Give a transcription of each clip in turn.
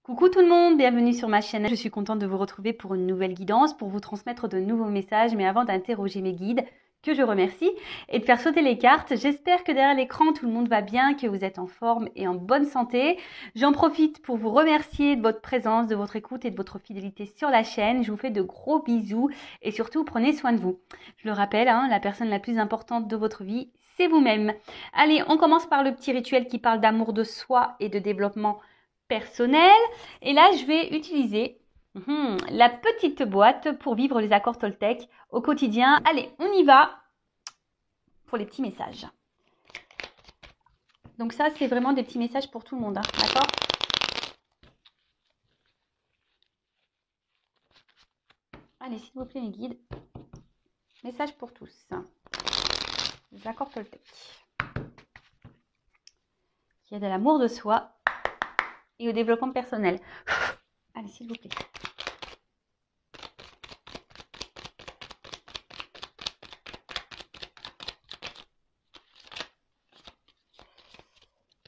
Coucou tout le monde, bienvenue sur ma chaîne. Je suis contente de vous retrouver pour une nouvelle guidance, pour vous transmettre de nouveaux messages. Mais avant d'interroger mes guides, que je remercie, et de faire sauter les cartes, j'espère que derrière l'écran, tout le monde va bien, que vous êtes en forme et en bonne santé. J'en profite pour vous remercier de votre présence, de votre écoute et de votre fidélité sur la chaîne. Je vous fais de gros bisous et surtout, prenez soin de vous. Je le rappelle, la personne la plus importante de votre vie, c'est vous-même. Allez, on commence par le petit rituel qui parle d'amour de soi et de développement personnel. Et là, je vais utiliser la petite boîte pour vivre les accords Toltec au quotidien. Allez, on y va pour les petits messages. Donc ça, c'est vraiment des petits messages pour tout le monde, d'accord? Allez, s'il vous plaît, mes guides. Message pour tous. Les accords Toltec. Qui aide à l'amour de soi et au développement personnel. Allez, s'il vous plaît.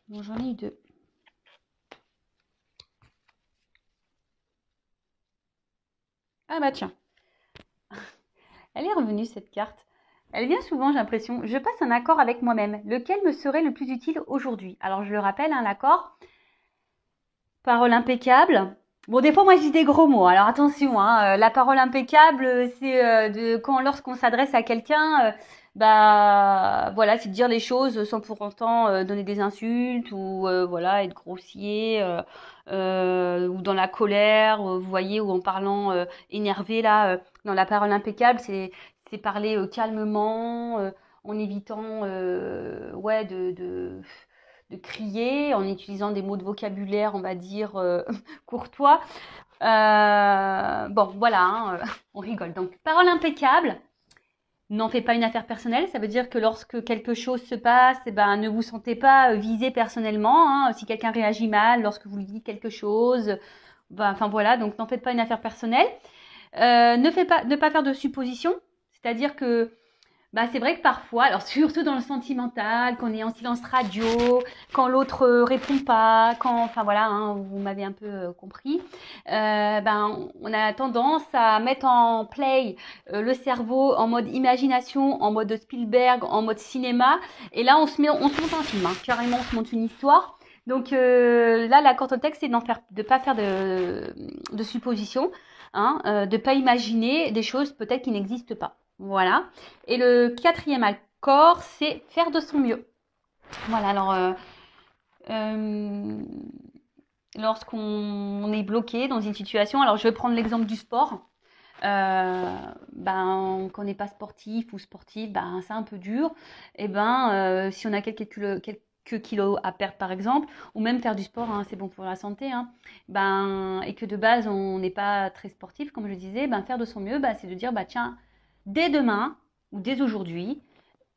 Bon, j'en ai eu deux. Ah bah tiens. Elle est revenue cette carte. Elle vient souvent, j'ai l'impression. Je passe un accord avec moi-même. Lequel me serait le plus utile aujourd'hui? Alors je le rappelle, l'accord. Parole impeccable. Bon, des fois, moi, je dis des gros mots. Alors attention, la parole impeccable, c'est lorsqu'on s'adresse à quelqu'un, voilà, c'est de dire les choses sans pour autant donner des insultes ou voilà, être grossier ou dans la colère, vous voyez, ou en parlant énervé là, dans la parole impeccable, c'est parler calmement, en évitant ouais de crier, en utilisant des mots de vocabulaire, on va dire, courtois. Bon, voilà, on rigole. Donc, parole impeccable. N'en faites pas une affaire personnelle. Ça veut dire que lorsque quelque chose se passe, ne vous sentez pas visé personnellement. Si quelqu'un réagit mal lorsque vous lui dites quelque chose, enfin voilà, donc n'en faites pas une affaire personnelle. Ne pas faire de suppositions. C'est-à-dire que c'est vrai que parfois, alors surtout dans le sentimental, quand on est en silence radio, quand l'autre répond pas, enfin voilà, vous m'avez un peu compris, on a tendance à mettre en play le cerveau en mode imagination, en mode Spielberg, en mode cinéma, et là on se monte un film, carrément on se monte une histoire. Donc là, l'accord Toltec, c'est de pas faire de suppositions, de pas imaginer des choses peut-être qui n'existent pas. Voilà. Et le quatrième accord, c'est faire de son mieux. Voilà, alors, lorsqu'on est bloqué dans une situation, alors je vais prendre l'exemple du sport. Quand on n'est pas sportif ou sportive, c'est un peu dur. Et si on a quelques kilos à perdre par exemple, ou même faire du sport, c'est bon pour la santé, et que de base on n'est pas très sportif, comme je disais, faire de son mieux, c'est de dire tiens, dès demain ou dès aujourd'hui,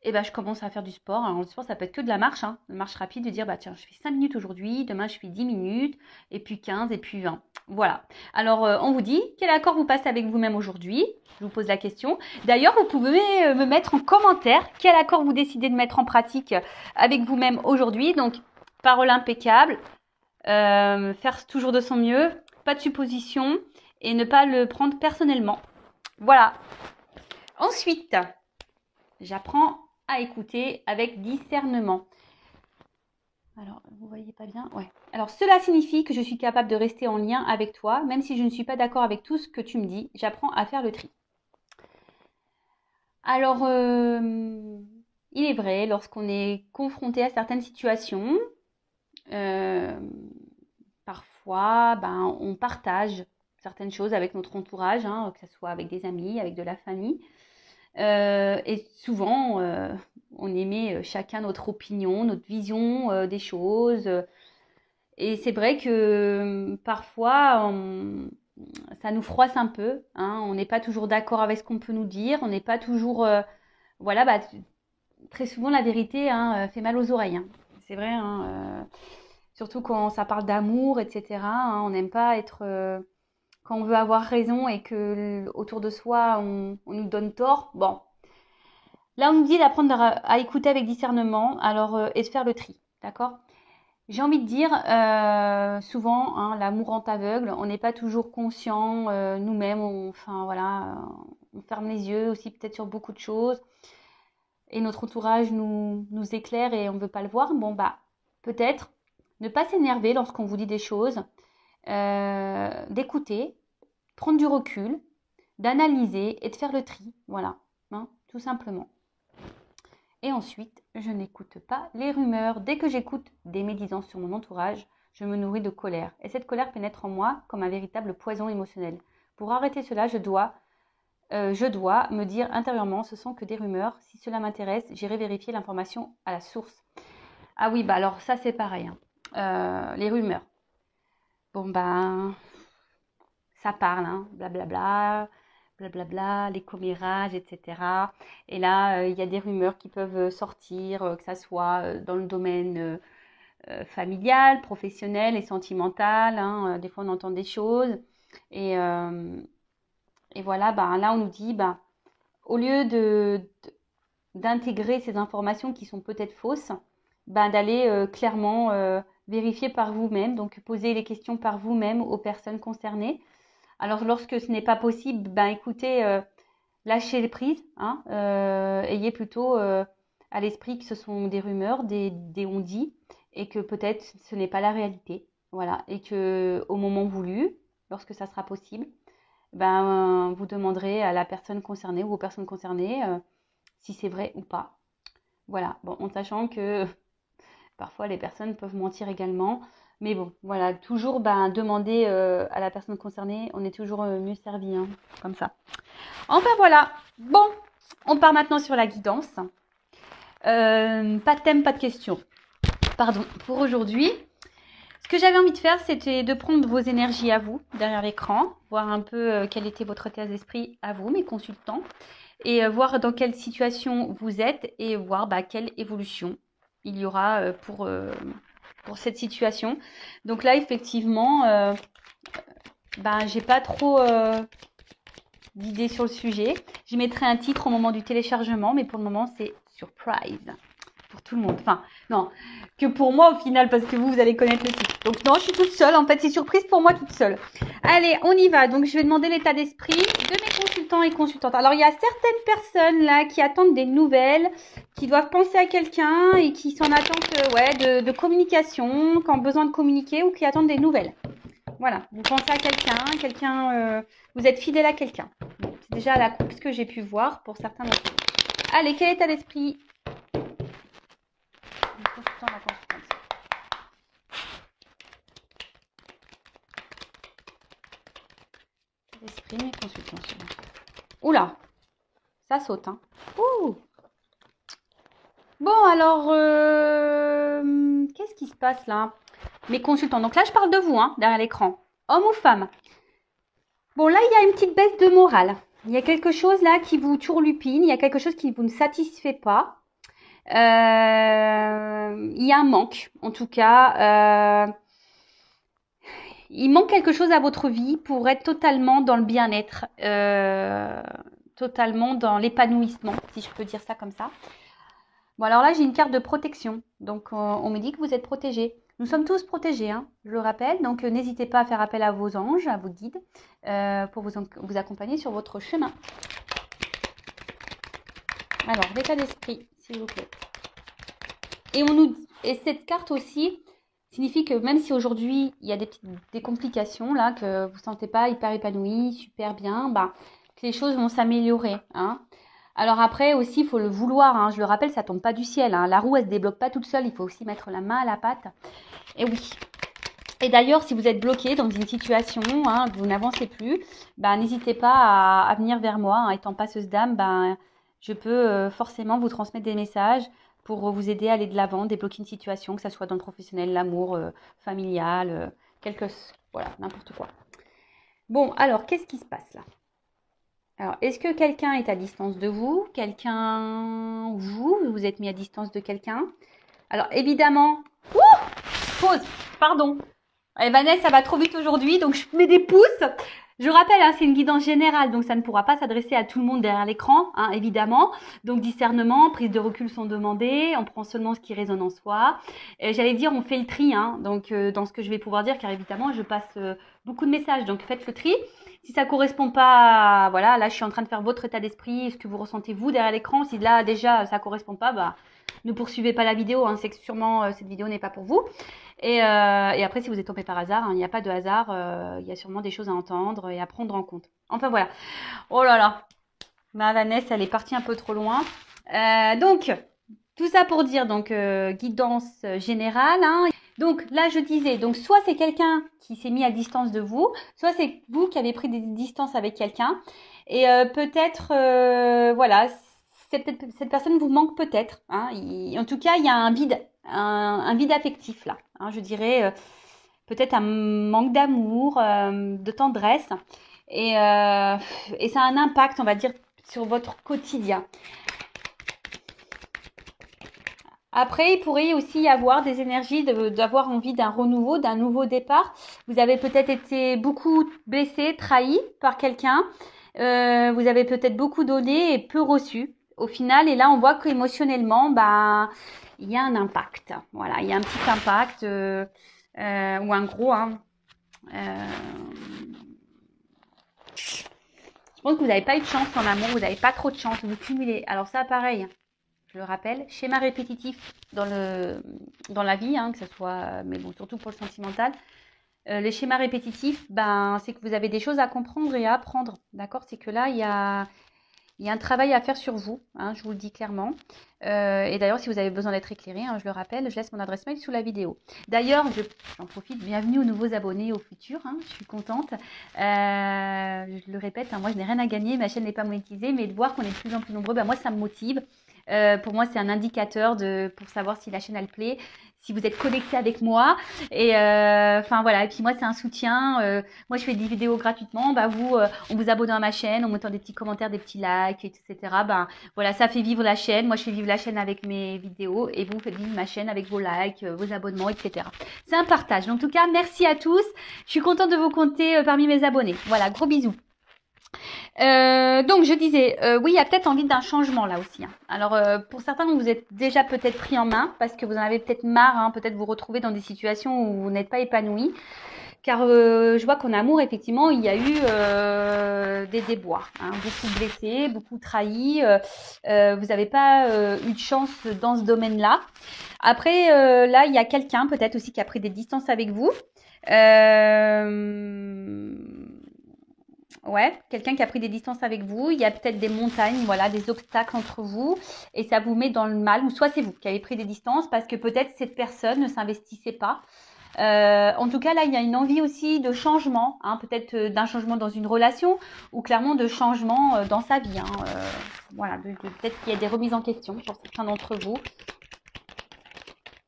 je commence à faire du sport. Alors, le sport, ça peut être que de la marche, de marche rapide, de dire, tiens, je fais 5 minutes aujourd'hui, demain, je fais 10 minutes, et puis 15, et puis 20. Voilà. Alors, on vous dit, quel accord vous passez avec vous-même aujourd'hui? Je vous pose la question. D'ailleurs, vous pouvez me mettre en commentaire quel accord vous décidez de mettre en pratique avec vous-même aujourd'hui. Donc, parole impeccable, faire toujours de son mieux, pas de supposition, et ne pas le prendre personnellement. Voilà. Ensuite, j'apprends à écouter avec discernement. Alors, vous voyez pas bien? Ouais. Alors, cela signifie que je suis capable de rester en lien avec toi, même si je ne suis pas d'accord avec tout ce que tu me dis. J'apprends à faire le tri. Alors, il est vrai, lorsqu'on est confronté à certaines situations, parfois, on partage certaines choses avec notre entourage, que ce soit avec des amis, avec de la famille. Et souvent, on émet chacun notre opinion, notre vision des choses. Et c'est vrai que parfois, ça nous froisse un peu. On n'est pas toujours d'accord avec ce qu'on peut nous dire. On n'est pas toujours... voilà, très souvent, la vérité fait mal aux oreilles. C'est vrai, surtout quand ça parle d'amour, etc. On n'aime pas être... quand on veut avoir raison et que autour de soi, on nous donne tort. Bon. Là, on nous dit d'apprendre à écouter avec discernement, alors et de faire le tri, d'accord? J'ai envie de dire, souvent, hein, l'amour rend aveugle. On n'est pas toujours conscient nous-mêmes. Enfin voilà, on ferme les yeux aussi peut-être sur beaucoup de choses. Et notre entourage nous éclaire et on ne veut pas le voir. Bon bah peut-être ne pas s'énerver lorsqu'on vous dit des choses, d'écouter, prendre du recul, d'analyser et de faire le tri. Voilà, hein, tout simplement. Et ensuite, je n'écoute pas les rumeurs. Dès que j'écoute des médisances sur mon entourage, je me nourris de colère. Et cette colère pénètre en moi comme un véritable poison émotionnel. Pour arrêter cela, je dois me dire intérieurement, ce sont que des rumeurs. Si cela m'intéresse, j'irai vérifier l'information à la source. Ah oui, bah alors ça c'est pareil, hein. Les rumeurs. Bon ben, ça parle, hein, blablabla, blablabla, les commérages, etc. Et là, il y a des rumeurs qui peuvent sortir, que ça soit dans le domaine familial, professionnel et sentimental, hein. Des fois, on entend des choses. Et, euh, et voilà, ben, là, on nous dit, ben, au lieu d'intégrer ces informations qui sont peut-être fausses, ben, d'aller clairement vérifier par vous-même, donc poser les questions par vous-même aux personnes concernées. Alors, lorsque ce n'est pas possible, ben écoutez, lâchez les prises, hein, ayez plutôt à l'esprit que ce sont des rumeurs, des on-dit, et que peut-être ce n'est pas la réalité. Voilà, et que au moment voulu, lorsque ça sera possible, ben vous demanderez à la personne concernée ou aux personnes concernées si c'est vrai ou pas. Voilà, bon, en sachant que parfois les personnes peuvent mentir également. Mais bon, voilà, toujours ben, demander à la personne concernée, on est toujours mieux servi, hein, comme ça. Enfin voilà, bon, on part maintenant sur la guidance. Pas de thème, pas de questions. Pardon, pour aujourd'hui, ce que j'avais envie de faire, c'était de prendre vos énergies à vous, derrière l'écran, voir un peu quel était votre état d'esprit à vous, mes consultants, et voir dans quelle situation vous êtes et voir bah, quelle évolution il y aura pour cette situation. Donc là, effectivement, j'ai pas trop d'idées sur le sujet. Je mettrai un titre au moment du téléchargement, mais pour le moment, c'est surprise pour tout le monde. Enfin, non, que pour moi au final, parce que vous allez connaître le titre. Donc non, je suis toute seule. En fait, c'est surprise pour moi toute seule. Allez, on y va. Donc, je vais demander l'état d'esprit de mes consultants et consultantes. Alors, il y a certaines personnes là qui attendent des nouvelles, qui doivent penser à quelqu'un et qui sont en attente de communication, qui ont besoin de communiquer ou qui attendent des nouvelles. Voilà, vous pensez à quelqu'un, vous êtes fidèle à quelqu'un. Bon, c'est déjà la coupe ce que j'ai pu voir pour certains d'entre vous. Allez, quel état d'esprit? La consultante. L'esprit, mes consultants. Oula, ça saute, hein. Ouh. Bon, alors, qu'est-ce qui se passe là? Mes consultants. Donc là, je parle de vous, hein, derrière l'écran. Homme ou femme? Bon, là, il y a une petite baisse de morale. Il y a quelque chose là qui vous turlupine. Il y a quelque chose qui vous ne satisfait pas. Il y a un manque, en tout cas. Il manque quelque chose à votre vie pour être totalement dans le bien-être, totalement dans l'épanouissement, si je peux dire ça comme ça. Bon, alors là, j'ai une carte de protection. Donc, on me dit que vous êtes protégés. Nous sommes tous protégés, hein, je le rappelle. Donc, n'hésitez pas à faire appel à vos anges, à vos guides, pour vous accompagner sur votre chemin. Alors, l'état d'esprit, s'il vous plaît. Et cette carte aussi signifie que même si aujourd'hui, il y a des complications, là, que vous ne sentez pas hyper épanoui, super bien, que les choses vont s'améliorer, hein. Alors après aussi, il faut le vouloir, hein. Je le rappelle, ça ne tombe pas du ciel, hein. La roue, elle ne se débloque pas toute seule. Il faut aussi mettre la main à la pâte. Et oui. Et d'ailleurs, si vous êtes bloqué dans une situation, hein, que vous n'avancez plus, n'hésitez pas à venir vers moi, hein. Étant passeuse d'âme, je peux forcément vous transmettre des messages pour vous aider à aller de l'avant, débloquer une situation, que ce soit dans le professionnel, l'amour, familial, voilà, n'importe quoi. Bon, alors, qu'est-ce qui se passe là? Alors, est-ce que quelqu'un est à distance de vous? Vous êtes mis à distance de quelqu'un? Alors, évidemment, pause, pardon. Et Vanessa, ça va trop vite aujourd'hui, donc je mets des pouces. Je rappelle, hein, c'est une guidance générale, donc ça ne pourra pas s'adresser à tout le monde derrière l'écran, hein, évidemment. Donc discernement, prise de recul sont demandées, on prend seulement ce qui résonne en soi. J'allais dire, on fait le tri, hein, donc dans ce que je vais pouvoir dire, car évidemment, je passe beaucoup de messages, donc faites le tri. Si ça correspond pas, voilà, là je suis en train de faire votre état d'esprit, ce que vous ressentez vous derrière l'écran. Si là déjà ça correspond pas, bah ne poursuivez pas la vidéo, hein, c'est que sûrement cette vidéo n'est pas pour vous. Et après, si vous êtes tombé par hasard, hein, il n'y a pas de hasard, il y a sûrement des choses à entendre et à prendre en compte. Enfin voilà. Oh là là, ma Vanessa, elle est partie un peu trop loin. Donc, tout ça pour dire, donc, guidance générale. Hein. Donc là, je disais, donc soit c'est quelqu'un qui s'est mis à distance de vous, soit c'est vous qui avez pris des distances avec quelqu'un. Et peut-être, voilà, cette personne vous manque peut-être. Hein. En tout cas, il y a un vide, un vide affectif là. Hein, je dirais peut-être un manque d'amour, de tendresse. Et, euh, et ça a un impact, on va dire, sur votre quotidien. Après, il pourrait aussi y avoir des énergies d'avoir envie d'un renouveau, d'un nouveau départ. Vous avez peut-être été beaucoup blessé, trahi par quelqu'un. Vous avez peut-être beaucoup donné et peu reçu au final. Et là, on voit qu'émotionnellement, bah, il y a un impact. Voilà, il y a un petit impact ou un gros. Hein. Je pense que vous n'avez pas eu de chance en amour, vous n'avez pas trop de chance, vous cumulez. Alors ça, pareil, je le rappelle, schéma répétitif dans la vie, hein, que ce soit, mais bon, surtout pour le sentimental. Les schémas répétitifs, ben, c'est que vous avez des choses à comprendre et à apprendre, d'accord? C'est que là, il y a un travail à faire sur vous, hein, je vous le dis clairement. Et d'ailleurs, si vous avez besoin d'être éclairé, hein, je le rappelle, je laisse mon adresse mail sous la vidéo. D'ailleurs, j'en profite, bienvenue aux nouveaux abonnés, aux futurs, hein, je suis contente. Je le répète, hein, moi je n'ai rien à gagner, ma chaîne n'est pas monétisée, mais de voir qu'on est de plus en plus nombreux, ben, moi ça me motive. Pour moi, c'est un indicateur pour savoir si la chaîne elle plaît, si vous êtes connecté avec moi. Et enfin voilà. Et puis moi, c'est un soutien. Moi, je fais des vidéos gratuitement. Bah vous, en vous abonnant à ma chaîne, en mettant des petits commentaires, des petits likes, etc. Ben voilà, ça fait vivre la chaîne. Moi, je fais vivre la chaîne avec mes vidéos et vous faites vivre ma chaîne avec vos likes, vos abonnements, etc. C'est un partage. En tout cas, merci à tous. Je suis contente de vous compter parmi mes abonnés. Voilà, gros bisous. Donc je disais, oui, il y a peut-être envie d'un changement là aussi. Hein. Alors pour certains, vous êtes déjà peut-être pris en main parce que vous en avez peut-être marre, hein, peut-être vous retrouver dans des situations où vous n'êtes pas épanoui. Car je vois qu'en amour, effectivement, il y a eu des déboires, hein, beaucoup blessés, beaucoup trahis. Vous n'avez pas eu de chance dans ce domaine-là. Après, là, il y a quelqu'un peut-être aussi qui a pris des distances avec vous. Ouais, quelqu'un qui a pris des distances avec vous, il y a peut-être des montagnes, voilà, des obstacles entre vous, et ça vous met dans le mal, ou soit c'est vous qui avez pris des distances parce que peut-être cette personne ne s'investissait pas. En tout cas, là, il y a une envie aussi de changement, hein, peut-être d'un changement dans une relation, ou clairement de changement dans sa vie. Hein, voilà, peut-être qu'il y a des remises en question pour certains d'entre vous.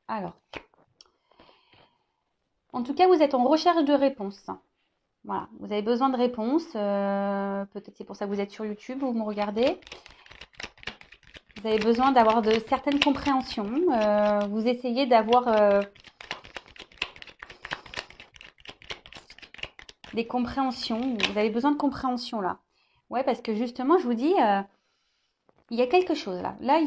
Alors, en tout cas, vous êtes en recherche de réponses. Voilà, vous avez besoin de réponses. Peut-être c'est pour ça que vous êtes sur YouTube, vous me regardez. Vous avez besoin d'avoir de certaines compréhensions. Vous essayez d'avoir des compréhensions. Vous avez besoin de compréhension là. Ouais, parce que justement, je vous dis, il y a quelque chose là. Là,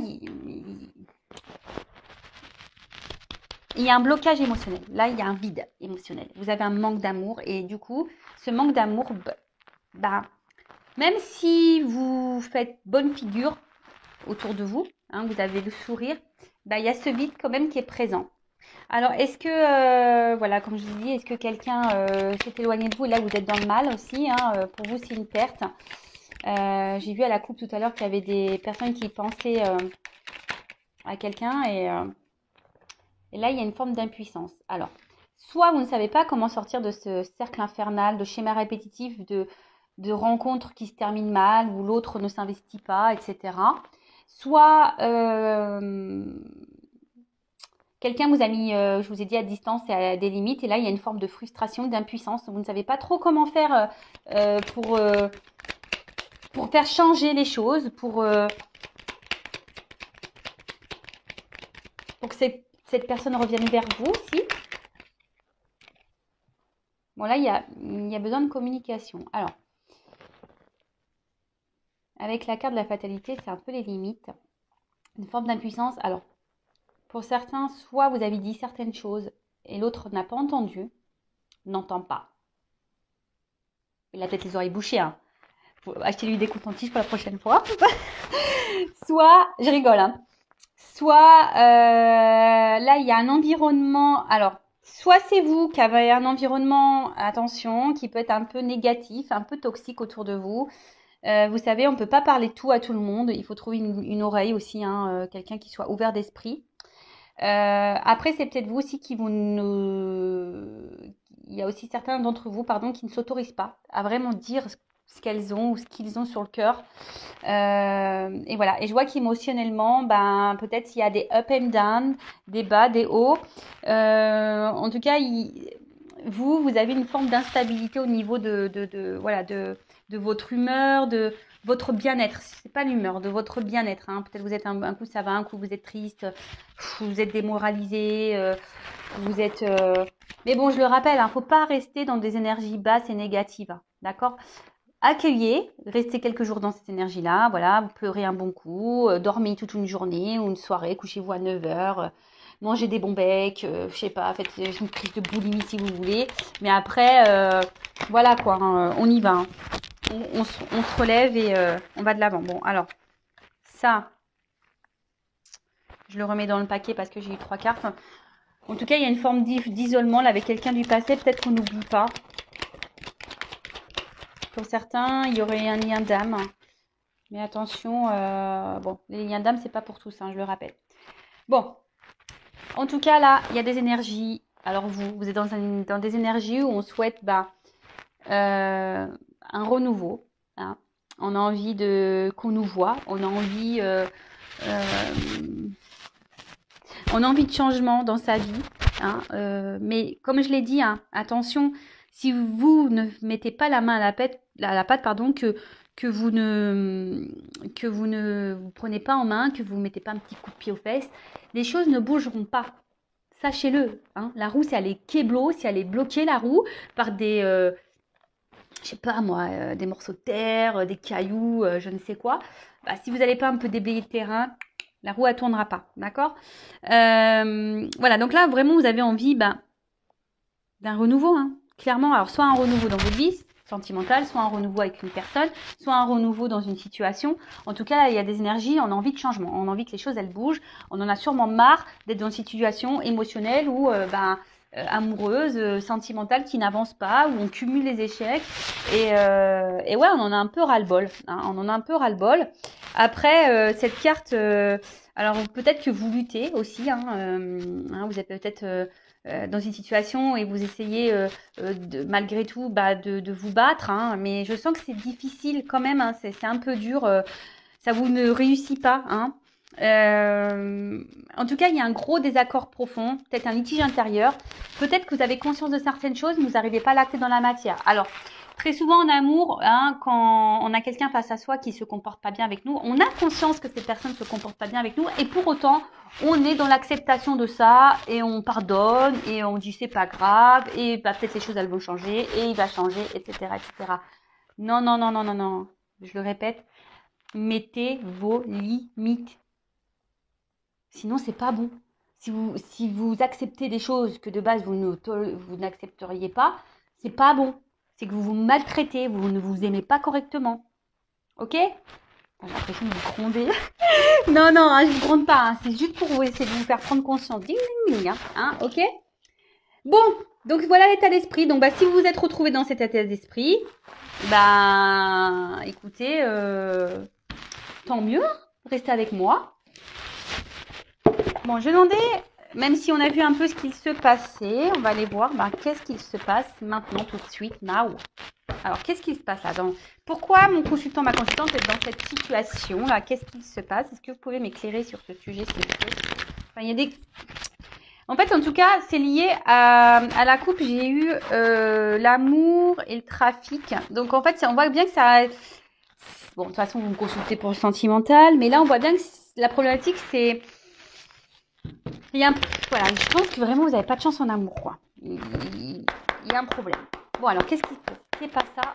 il y a un blocage émotionnel. Là, il y a un vide émotionnel. Vous avez un manque d'amour et du coup, ce manque d'amour, bah, même si vous faites bonne figure autour de vous, hein, vous avez le sourire, bah, il y a ce vide quand même qui est présent. Alors, est-ce que, voilà, comme je vous dis, est-ce que quelqu'un s'est éloigné de vous et là, vous êtes dans le mal aussi, hein, pour vous, c'est une perte. J'ai vu à la coupe tout à l'heure qu'il y avait des personnes qui pensaient à quelqu'un et là, il y a une forme d'impuissance. Alors, soit vous ne savez pas comment sortir de ce cercle infernal, de schéma répétitif, de rencontres qui se terminent mal, où l'autre ne s'investit pas, etc. Soit quelqu'un vous a mis, je vous ai dit, à distance et à des limites, et là, il y a une forme de frustration, d'impuissance. Vous ne savez pas trop comment faire pour faire changer les choses, pour que cette personne revienne vers vous aussi. Bon, là, il y a besoin de communication. Alors, avec la carte de la fatalité, c'est un peu les limites. Une forme d'impuissance. Alors, pour certains, soit vous avez dit certaines choses et l'autre n'a pas entendu, n'entend pas. Il a peut-être les oreilles bouchées, hein. Faut acheter lui des cotons-tiges pour la prochaine fois. Soit, je rigole, hein. Soit, là, il y a un environnement. Alors, soit c'est vous qui avez un environnement, attention, qui peut être un peu négatif, un peu toxique autour de vous. Vous savez, on ne peut pas parler tout à tout le monde. Il faut trouver une oreille aussi, hein, quelqu'un qui soit ouvert d'esprit. Après, c'est peut-être vous aussi qui vous il y a aussi certains d'entre vous, pardon, qui ne s'autorisent pas à vraiment dire ce qu'elles ont ou ce qu'ils ont sur le cœur. Et voilà. Et je vois qu'émotionnellement, ben, peut-être il y a des up and down, des bas, des hauts. En tout cas, vous avez une forme d'instabilité au niveau voilà, de votre humeur, de votre bien-être. C'est pas l'humeur, de votre bien-être. Hein. Peut-être vous êtes un coup ça va, un coup vous êtes triste, vous êtes démoralisé, vous êtes. Mais bon, je le rappelle, hein, faut pas rester dans des énergies basses et négatives. Hein, d'accord? Accueillez, restez quelques jours dans cette énergie-là, voilà, vous pleurez un bon coup, dormez toute une journée ou une soirée, couchez-vous à 9h, mangez des bons becs, je sais pas, faites une crise de boulimie si vous voulez, mais après, voilà quoi, hein, on y va, hein. On se relève et on va de l'avant. Bon, alors, ça, je le remets dans le paquet parce que j'ai eu 3 cartes. En tout cas, il y a une forme d'isolement là avec quelqu'un du passé, peut-être qu'on n'oublie pas. Pour certains, il y aurait un lien d'âme. Mais attention, bon, les liens d'âme, c'est pas pour tous, hein, je le rappelle. Bon, en tout cas, là, il y a des énergies. Alors vous êtes dans des énergies où on souhaite un renouveau. Hein. On a envie qu'on nous voit. On a envie de changement dans sa vie. Hein, mais comme je l'ai dit, hein, attention, si vous ne mettez pas la main à la pâte, pardon, que vous ne vous prenez pas en main, que vous ne mettez pas un petit coup de pied aux fesses, les choses ne bougeront pas. Sachez-le. Hein, la roue, si elle est kéblo, si elle est bloquée, la roue, par des, je sais pas moi, des morceaux de terre, des cailloux, je ne sais quoi, bah, si vous n'allez pas un peu déblayer le terrain, la roue, elle tournera pas. D'accord? Voilà, donc là, vraiment, vous avez envie d'un renouveau. Hein, clairement, alors soit un renouveau dans votre vie sentimentale, soit un renouveau avec une personne, soit un renouveau dans une situation. En tout cas, là, il y a des énergies, on a envie de changement, on a envie que les choses, elles bougent. On en a sûrement marre d'être dans une situation émotionnelle ou amoureuse, sentimentale qui n'avance pas, où on cumule les échecs. Et ouais, on en a un peu ras-le-bol. Hein, on en a un peu ras-le-bol. Après, cette carte, alors peut-être que vous luttez aussi. Vous êtes peut-être dans une situation et vous essayez malgré tout de vous battre. Hein, mais je sens que c'est difficile quand même. Hein, c'est un peu dur. Ça vous ne réussit pas. Hein. En tout cas, il y a un gros désaccord profond, peut-être un litige intérieur. Peut-être que vous avez conscience de certaines choses, mais vous n'arrivez pas à l'acter dans la matière. Alors, très souvent en amour, hein, quand on a quelqu'un face à soi qui ne se comporte pas bien avec nous, on a conscience que cette personne ne se comporte pas bien avec nous et pour autant, on est dans l'acceptation de ça et on pardonne et on dit c'est pas grave et peut-être les choses elles vont changer et il va changer, etc., etc. Non, non, non, non, non, non. Je le répète, mettez vos limites. Sinon, c'est pas bon. Si vous acceptez des choses que de base vous n'accepteriez pas, c'est pas bon. C'est que vous vous maltraitez, vous ne vous aimez pas correctement. Ok? J'ai l'impression de vous gronder. Non, non, hein, je ne vous gronde pas. Hein. C'est juste pour vous essayer de vous faire prendre conscience. Ding, ding, ding. Hein, ok? Bon, donc voilà l'état d'esprit. Donc, si vous vous êtes retrouvé dans cet état d'esprit, écoutez, tant mieux. Restez avec moi. Bon, je demandais, même si on a vu un peu ce qu'il se passait, on va aller voir qu'est-ce qu'il se passe maintenant, tout de suite, now. Alors, qu'est-ce qui se passe là Pourquoi ma consultante est dans cette situation-là? Qu'est-ce qui se passe? Est-ce que vous pouvez m'éclairer sur ce sujet, s'il vous plaît? En fait, en tout cas, c'est lié à la coupe. J'ai eu l'amour et le trafic. Donc, en fait, on voit bien que ça... Bon, de toute façon, vous me consultez pour le sentimental. Mais là, on voit bien que la problématique, c'est... Voilà, je pense que vraiment, vous n'avez pas de chance en amour, quoi. Il y a un problème. Bon, alors, qu'est-ce qui se passe? C'est pas ça.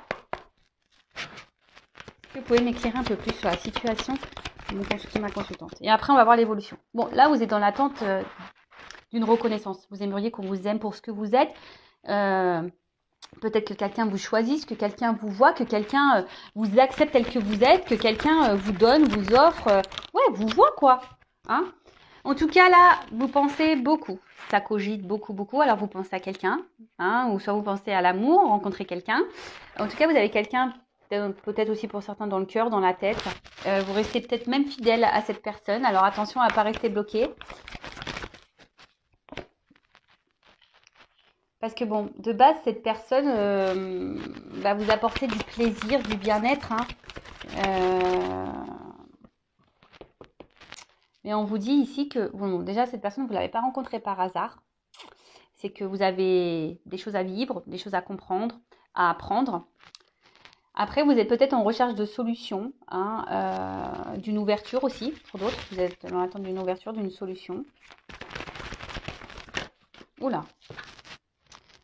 Est-ce que vous pouvez m'éclairer un peu plus sur la situation de ma consultante? Et après, on va voir l'évolution. Bon, là, vous êtes dans l'attente d'une reconnaissance. Vous aimeriez qu'on vous aime pour ce que vous êtes. Peut-être que quelqu'un vous choisisse, que quelqu'un vous voit, que quelqu'un vous accepte tel que vous êtes, que quelqu'un vous donne, vous offre. Ouais, vous voit quoi. Hein? En tout cas, là, vous pensez beaucoup. Ça cogite beaucoup, beaucoup. Alors, vous pensez à quelqu'un, hein, ou soit vous pensez à l'amour, rencontrer quelqu'un. En tout cas, vous avez quelqu'un, peut-être aussi pour certains dans le cœur, dans la tête. Vous restez peut-être même fidèle à cette personne. Alors, attention à ne pas rester bloqué. Parce que bon, de base, cette personne va vous apporter du plaisir, du bien-être. Hein. Mais on vous dit ici que, bon, déjà, cette personne, vous ne l'avez pas rencontrée par hasard. C'est que vous avez des choses à vivre, des choses à comprendre, à apprendre. Après, vous êtes peut-être en recherche de solutions, hein, d'une ouverture aussi, pour d'autres. Vous êtes dans l'attente d'une ouverture, d'une solution. Oula.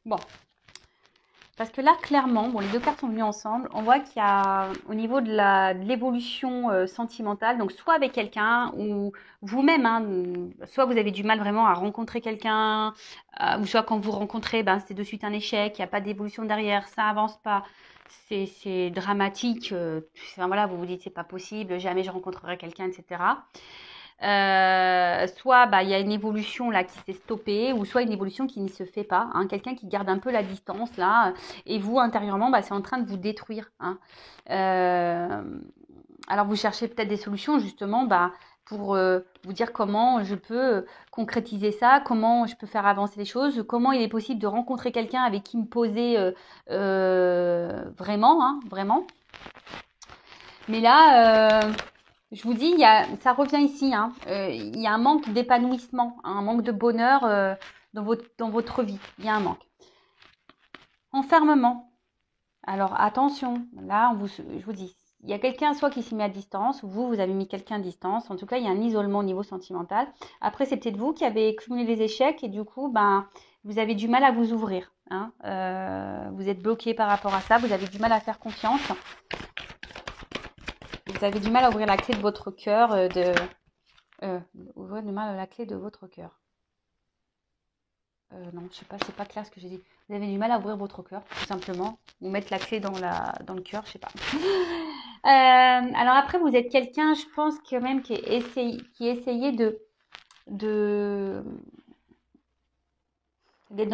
Bon. Parce que là, clairement, bon, les deux cartes sont venues ensemble. On voit qu'il y a, au niveau de l'évolution sentimentale, donc soit avec quelqu'un ou vous-même, hein, soit vous avez du mal vraiment à rencontrer quelqu'un, ou soit quand vous rencontrez, ben, c'est de suite un échec, il n'y a pas d'évolution derrière, ça avance pas, c'est dramatique. Enfin, voilà, vous vous dites c'est pas possible, jamais je rencontrerai quelqu'un, etc. Soit bah, il y a une évolution là qui s'est stoppée, ou soit une évolution qui ne se fait pas, hein, quelqu'un qui garde un peu la distance là, et vous intérieurement bah, c'est en train de vous détruire. Hein. Alors vous cherchez peut-être des solutions justement bah, pour vous dire comment je peux concrétiser ça, comment je peux faire avancer les choses, comment il est possible de rencontrer quelqu'un avec qui me poser vraiment, hein, vraiment. Mais là, je vous dis, ça revient ici. Hein, il y a un manque d'épanouissement, hein, un manque de bonheur dans votre vie. Il y a un manque. Enfermement. Alors attention, là, je vous dis, il y a quelqu'un soit qui s'y met à distance, ou vous avez mis quelqu'un à distance. En tout cas, il y a un isolement au niveau sentimental. Après, c'est peut-être vous qui avez cumulé les échecs et du coup, ben, vous avez du mal à vous ouvrir. Hein, vous êtes bloqué par rapport à ça, vous avez du mal à faire confiance. Vous avez du mal à ouvrir la clé de votre cœur, ouvrir du mal à la clé de votre cœur. Non, je sais pas, c'est pas clair ce que j'ai dit. Vous avez du mal à ouvrir votre cœur, tout simplement. Ou mettre la clé dans le cœur, je sais pas. Alors après, vous êtes quelqu'un, je pense quand même qui essayait d'être dans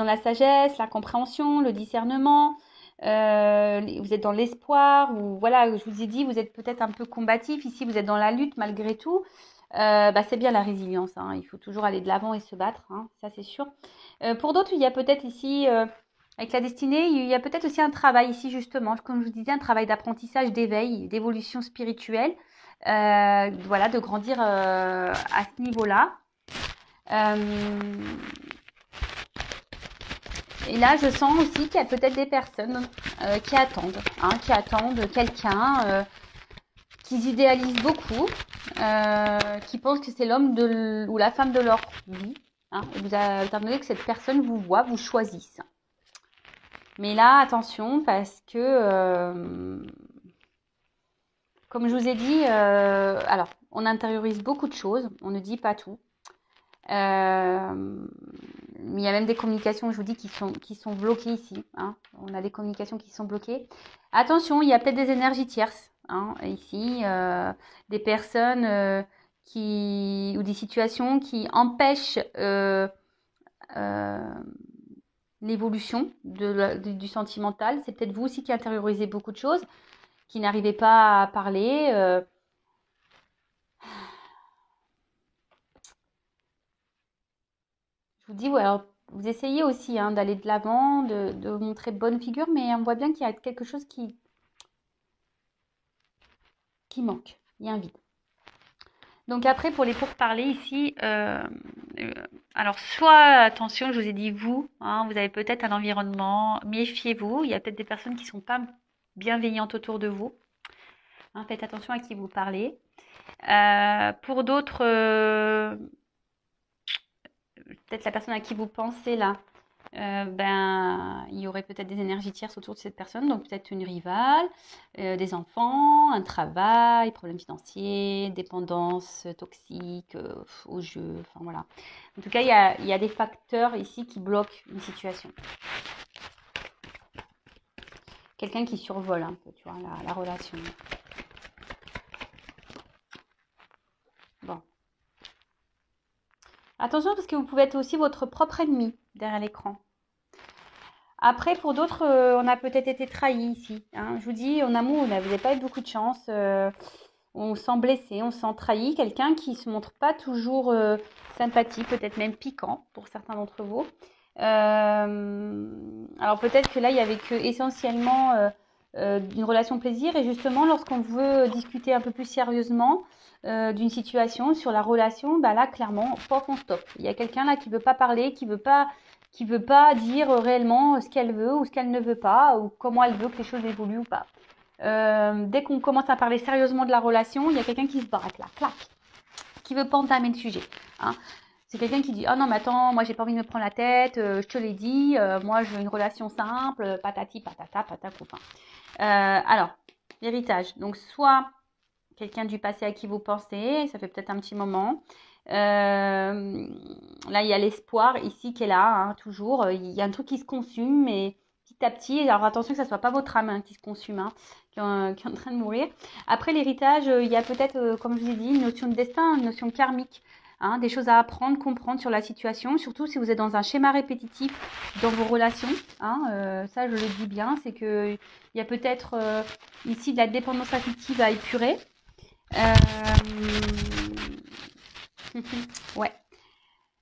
la sagesse, la compréhension, le discernement. Vous êtes dans l'espoir, ou voilà, je vous ai dit, vous êtes peut-être un peu combatif. Ici, vous êtes dans la lutte malgré tout. Bah, c'est bien la résilience. Hein. Il faut toujours aller de l'avant et se battre, hein, ça c'est sûr. Pour d'autres, il y a peut-être ici, avec la destinée, il y a peut-être aussi un travail ici justement, comme je vous disais, un travail d'apprentissage, d'éveil, d'évolution spirituelle. Voilà, de grandir à ce niveau-là. Et là, je sens aussi qu'il y a peut-être des personnes qui attendent, hein, quelqu'un, qui idéalisent beaucoup, qui pensent que c'est l'homme ou la femme de leur vie. Hein, et vous attendez que cette personne vous voit, vous choisisse. Mais là, attention, parce que, comme je vous ai dit, alors, on intériorise beaucoup de choses, on ne dit pas tout. Il y a même des communications, je vous dis, qui sont bloquées ici. Hein. On a des communications qui sont bloquées. Attention, il y a peut-être des énergies tierces hein, ici, des personnes ou des situations qui empêchent l'évolution du sentimental. C'est peut-être vous aussi qui intériorisez beaucoup de choses, qui n'arrivez pas à parler. Je vous dis, ouais, alors, vous essayez aussi hein, d'aller de l'avant, de montrer bonne figure, mais on voit bien qu'il y a quelque chose qui manque. Il y a un vide. Donc après, pour les pourparlers ici, alors soit, attention, je vous ai dit vous, hein, vous avez peut-être un environnement, méfiez-vous, il y a peut-être des personnes qui ne sont pas bienveillantes autour de vous. Hein, faites attention à qui vous parlez. Pour d'autres, peut-être la personne à qui vous pensez là, ben, il y aurait peut-être des énergies tierces autour de cette personne, donc peut-être une rivale, des enfants, un travail, problèmes financiers, dépendance toxique au jeu, enfin voilà. En tout cas, il y a des facteurs ici qui bloquent une situation. Quelqu'un qui survole un peu, tu vois, la relation. Bon. Attention parce que vous pouvez être aussi votre propre ennemi derrière l'écran. Après, pour d'autres, on a peut-être été trahis ici. Hein. Je vous dis, en amour, vous n'avez pas eu beaucoup de chance. On se sent blessé, on se sent trahi. Quelqu'un qui se montre pas toujours sympathique, peut-être même piquant pour certains d'entre vous. Alors peut-être que là, il y avait que essentiellement une relation plaisir. Et justement, lorsqu'on veut discuter un peu plus sérieusement d'une situation sur la relation, bah là, clairement, pof, on stop. Il y a quelqu'un là qui veut pas parler, qui veut pas dire réellement ce qu'elle veut ou ce qu'elle ne veut pas, ou comment elle veut que les choses évoluent ou pas. Dès qu'on commence à parler sérieusement de la relation, il y a quelqu'un qui se braque là, clac, qui veut pas entamer le sujet. Hein. C'est quelqu'un qui dit « Oh non, mais attends, moi j'ai pas envie de me prendre la tête, je te l'ai dit, moi je veux une relation simple, patati, patata, patacoupa. » Alors, l'héritage. Donc, soit quelqu'un du passé à qui vous pensez, ça fait peut-être un petit moment. Là, il y a l'espoir ici qui est là, hein, toujours. Il y a un truc qui se consume, mais petit à petit. Alors, attention que ça ne soit pas votre âme hein, qui se consume, hein, qui est en train de mourir. Après l'héritage, il y a peut-être, comme je vous ai dit, une notion de destin, une notion karmique. Hein, des choses à apprendre, comprendre sur la situation, surtout si vous êtes dans un schéma répétitif dans vos relations. Hein, ça, je le dis bien, c'est que il y a peut-être ici de la dépendance affective à épurer. Ouais.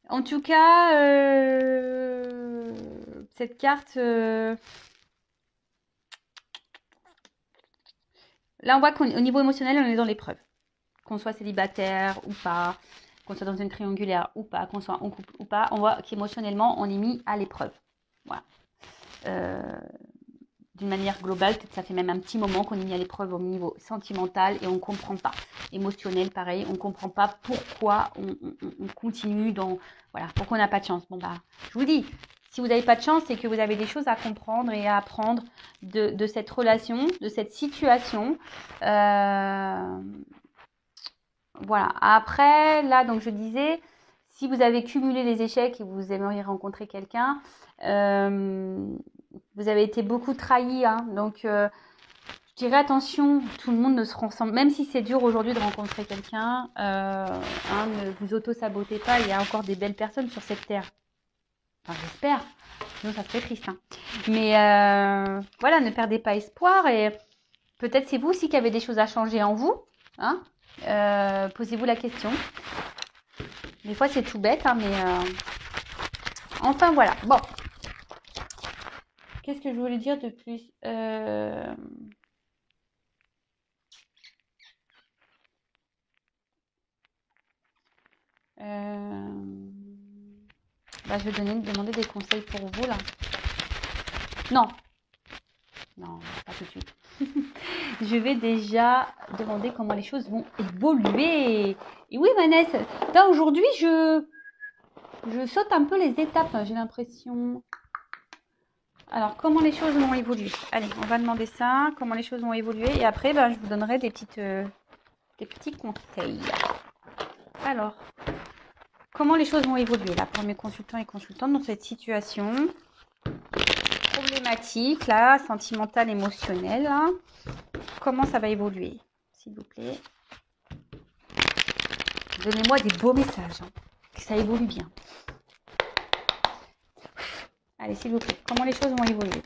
En tout cas, cette carte, là on voit qu'au niveau émotionnel, on est dans l'épreuve. Qu'on soit célibataire ou pas, qu'on soit dans une triangulaire ou pas, qu'on soit en couple ou pas, on voit qu'émotionnellement, on est mis à l'épreuve. Voilà. D'une manière globale, peut-être ça fait même un petit moment qu'on est mis à l'épreuve au niveau sentimental et on ne comprend pas. Émotionnel, pareil, on ne comprend pas pourquoi on continue dans... Voilà, pourquoi on n'a pas de chance. Bon, bah, je vous dis, si vous n'avez pas de chance, c'est que vous avez des choses à comprendre et à apprendre de cette relation, de cette situation. Voilà. Après, là, donc je disais, si vous avez cumulé les échecs et vous aimeriez rencontrer quelqu'un, vous avez été beaucoup trahi. Hein, donc, je dirais attention, tout le monde ne se ressemble. Même si c'est dur aujourd'hui de rencontrer quelqu'un, ne vous auto-sabotez pas. Il y a encore des belles personnes sur cette terre. Enfin, j'espère. Sinon, ça serait triste. Hein. Mais voilà, ne perdez pas espoir. Et peut-être c'est vous aussi qui avez des choses à changer en vous. Hein. Posez-vous la question. Des fois, c'est tout bête, hein, mais enfin voilà. Bon, qu'est-ce que je voulais dire de plus bah, je vais demander des conseils pour vous là. Non, pas tout de suite. Je vais déjà demander comment les choses vont évoluer. Et oui, Vanessa, là aujourd'hui, je saute un peu les étapes, j'ai l'impression. Alors, comment les choses vont évoluer? Allez, on va demander ça, comment les choses vont évoluer. Et après, ben, je vous donnerai des petits conseils. Alors, comment les choses vont évoluer là pour mes consultants et consultantes dans cette situation problématique, là, sentimentale, émotionnelle. Là. Comment ça va évoluer? S'il vous plaît. Donnez-moi des beaux messages, hein, que ça évolue bien. Allez, s'il vous plaît, comment les choses vont évoluer?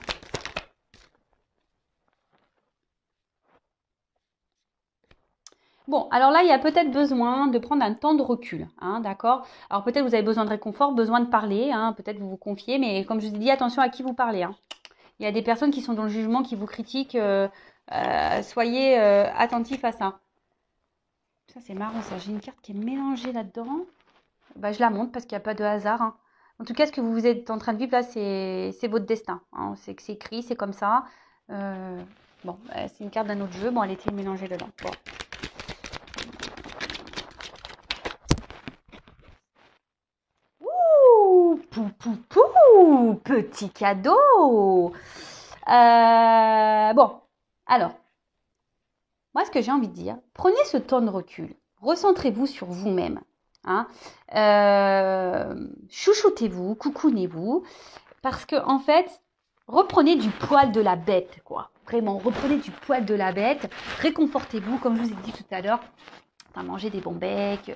Bon, alors là, il y a peut-être besoin de prendre un temps de recul, hein, d'accord? Alors peut-être vous avez besoin de réconfort, besoin de parler, hein, peut-être vous vous confiez, mais comme je vous ai dit, attention à qui vous parlez. Hein. Il y a des personnes qui sont dans le jugement, qui vous critiquent, soyez attentifs à ça. Ça, c'est marrant, ça. J'ai une carte qui est mélangée là-dedans. Bah, je la montre parce qu'il n'y a pas de hasard. Hein. En tout cas, ce que vous êtes en train de vivre là, c'est votre destin. Hein. C'est que c'est écrit, c'est comme ça. Bon, c'est une carte d'un autre jeu. Bon, elle était mélangée dedans. Bon. Ouh, pou, pou, pou, petit cadeau. Bon, alors, moi, ce que j'ai envie de dire, prenez ce temps de recul. Recentrez-vous sur vous-même. Hein. Chouchoutez-vous, coucounez-vous. Parce que, en fait, reprenez du poil de la bête, quoi. Vraiment, reprenez du poil de la bête. Réconfortez-vous, comme je vous ai dit tout à l'heure. Enfin, mangez des bons becs,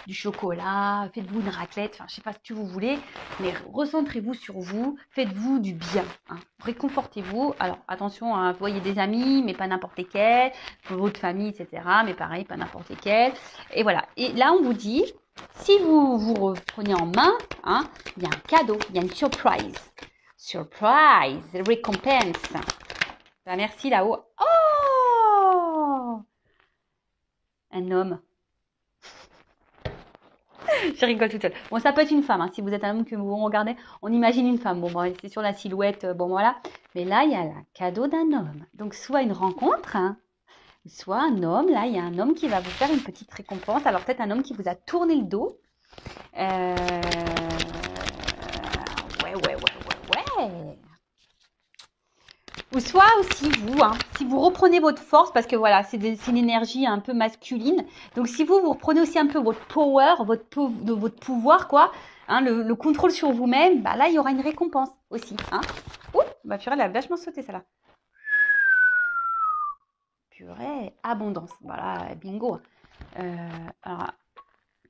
du chocolat, faites-vous une raclette, enfin, je sais pas ce que vous voulez, mais recentrez-vous sur vous, faites-vous du bien, hein. Réconfortez-vous. Alors, attention, hein, vous voyez des amis, mais pas n'importe lesquels, votre famille, etc., mais pareil, pas n'importe lesquels. Et voilà. Et là, on vous dit, si vous vous reprenez en main, hein, il y a un cadeau, il y a une surprise. Surprise, récompense. Ben, merci là-haut. Oh! Un homme. Je rigole toute seule. Bon, ça peut être une femme. Hein. Si vous êtes un homme que vous regardez, on imagine une femme. Bon, c'est sur la silhouette. Bon, voilà. Mais là, il y a le cadeau d'un homme. Donc, soit une rencontre, hein, soit un homme. Là, il y a un homme qui va vous faire une petite récompense. Alors, peut-être un homme qui vous a tourné le dos. Ouais. Ou soit aussi vous, hein, si vous reprenez votre force, parce que voilà, c'est une énergie un peu masculine. Donc si vous reprenez aussi un peu votre power, votre pouvoir, quoi, hein, le contrôle sur vous-même, bah là, il y aura une récompense aussi. Hein. Ouh, bah purée, elle a vachement sauté, celle-là. Purée, abondance. Voilà, bingo. Alors,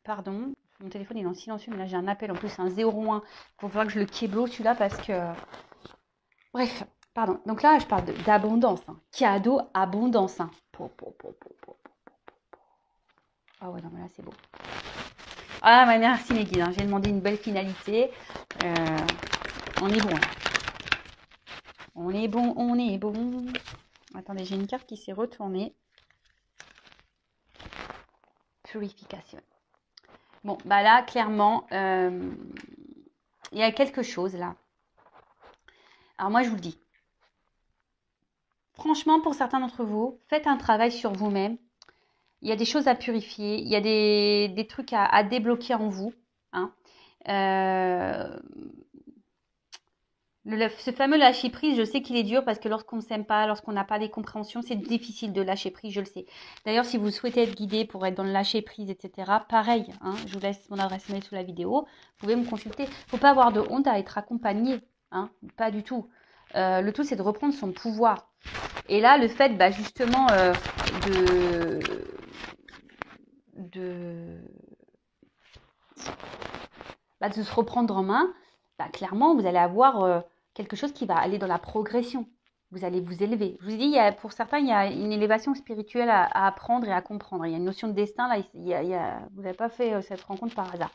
pardon, mon téléphone est en silencieux, mais là, j'ai un appel. En plus, c'est un 01. Il va falloir que je le kéblo, celui-là, parce que... Bref. Pardon, donc là, je parle d'abondance. Hein. Cadeau, abondance. Hein. Ah ouais, non, mais là, c'est beau. Ah, ouais, merci mes guides. Hein. J'ai demandé une belle finalité. On est bon. Hein. On est bon. Attendez, j'ai une carte qui s'est retournée. Purification. Bon, bah là, clairement, il y a quelque chose là. Alors moi, je vous le dis. Franchement, pour certains d'entre vous, faites un travail sur vous-même. Il y a des choses à purifier, il y a des trucs à débloquer en vous. Hein. Ce fameux lâcher prise, je sais qu'il est dur parce que lorsqu'on ne s'aime pas, lorsqu'on n'a pas des compréhensions, c'est difficile de lâcher prise, je le sais. D'ailleurs, si vous souhaitez être guidé pour être dans le lâcher prise, etc., pareil, hein, je vous laisse mon adresse mail sous la vidéo, vous pouvez me consulter. Il ne faut pas avoir de honte à être accompagné, hein, pas du tout. Le tout, c'est de reprendre son pouvoir. Et là, le fait, bah, justement, de se reprendre en main, bah, clairement, vous allez avoir quelque chose qui va aller dans la progression. Vous allez vous élever. Je vous dis, pour certains, il y a une élévation spirituelle à apprendre et à comprendre. Il y a une notion de destin. Là, vous n'avez pas fait cette rencontre par hasard.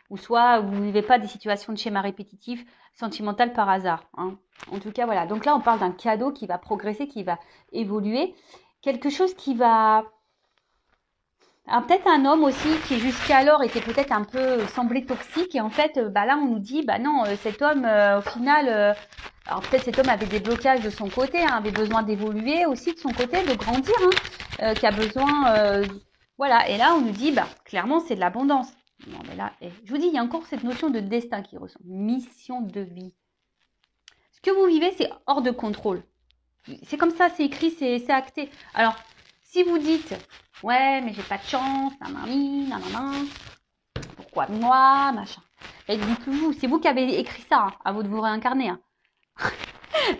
Ou soit vous ne vivez pas des situations de schéma répétitif, sentimental par hasard. Hein. En tout cas, voilà. Donc là, on parle d'un cadeau qui va progresser, qui va évoluer. Quelque chose qui va... Alors, peut-être un homme aussi qui jusqu'alors était peut-être un peu semblé toxique. Et en fait, bah là, on nous dit, bah non, cet homme, au final... alors peut-être cet homme avait des blocages de son côté, hein, avait besoin d'évoluer aussi de son côté, de grandir, hein, qui a besoin... voilà. Et là, on nous dit, bah clairement, c'est de l'abondance. Non, mais là, je vous dis, il y a encore cette notion de destin qui ressort. Mission de vie. Ce que vous vivez, c'est hors de contrôle. C'est comme ça, c'est écrit, c'est acté. Alors, si vous dites, ouais, mais j'ai pas de chance, nanana, pourquoi moi, machin. Et dites-le vous, c'est vous qui avez écrit ça, hein, à vous de vous réincarner. Hein.